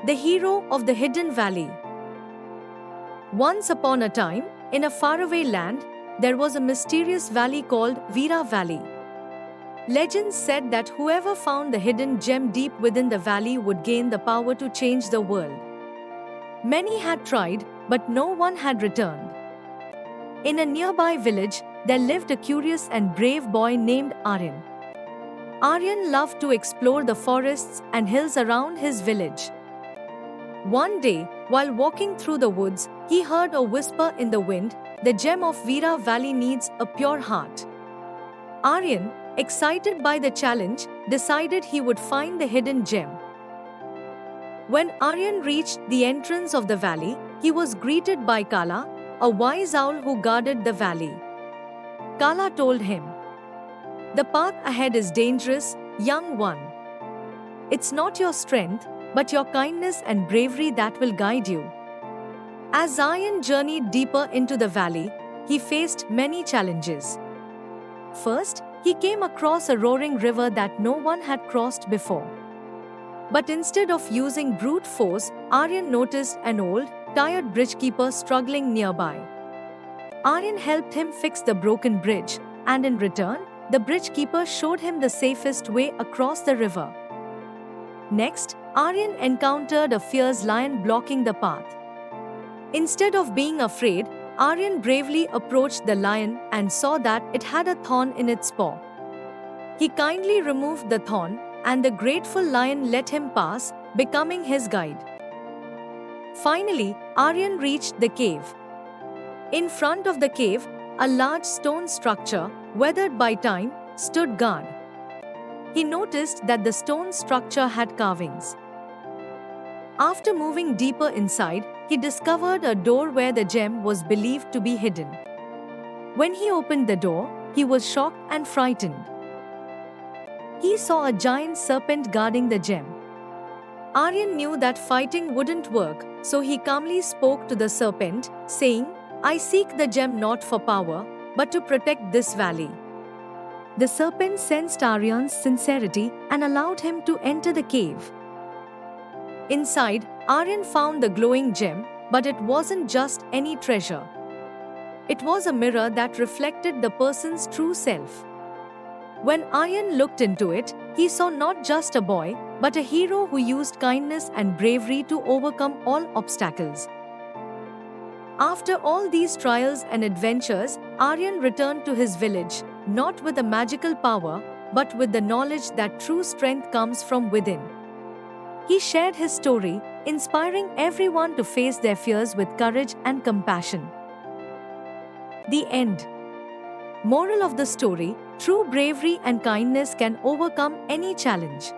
The hero of the hidden valley. Once upon a time, in a faraway land, there was a mysterious valley called Veera Valley. Legends said that whoever found the hidden gem deep within the valley would gain the power to change the world. Many had tried, but no one had returned. In a nearby village, there lived a curious and brave boy named Aryan. Aryan loved to explore the forests and hills around his village. One day, while walking through the woods, he heard a whisper in the wind, "The gem of Veera Valley needs a pure heart." Aryan, excited by the challenge, decided he would find the hidden gem. When Aryan reached the entrance of the valley, he was greeted by Kala, a wise owl who guarded the valley. Kala told him, "The path ahead is dangerous, young one. It's not your strength, but your kindness and bravery that will guide you." As Aryan journeyed deeper into the valley, he faced many challenges. First, he came across a roaring river that no one had crossed before. But instead of using brute force, Aryan noticed an old, tired bridgekeeper struggling nearby. Aryan helped him fix the broken bridge, and in return, the bridgekeeper showed him the safest way across the river. Next, Aryan encountered a fierce lion blocking the path. Instead of being afraid, Aryan bravely approached the lion and saw that it had a thorn in its paw. He kindly removed the thorn, and the grateful lion let him pass, becoming his guide. Finally, Aryan reached the cave. In front of the cave, a large stone structure, weathered by time, stood guard. He noticed that the stone structure had carvings. After moving deeper inside, he discovered a door where the gem was believed to be hidden. When he opened the door, he was shocked and frightened. He saw a giant serpent guarding the gem. Aryan knew that fighting wouldn't work, so he calmly spoke to the serpent, saying, "I seek the gem not for power, but to protect this valley." The serpent sensed Aryan's sincerity and allowed him to enter the cave. Inside, Aryan found the glowing gem, but it wasn't just any treasure. It was a mirror that reflected the person's true self. When Aryan looked into it, he saw not just a boy, but a hero who used kindness and bravery to overcome all obstacles. After all these trials and adventures, Aryan returned to his village, not with a magical power, but with the knowledge that true strength comes from within. He shared his story, inspiring everyone to face their fears with courage and compassion. The end. Moral of the story: true bravery and kindness can overcome any challenge.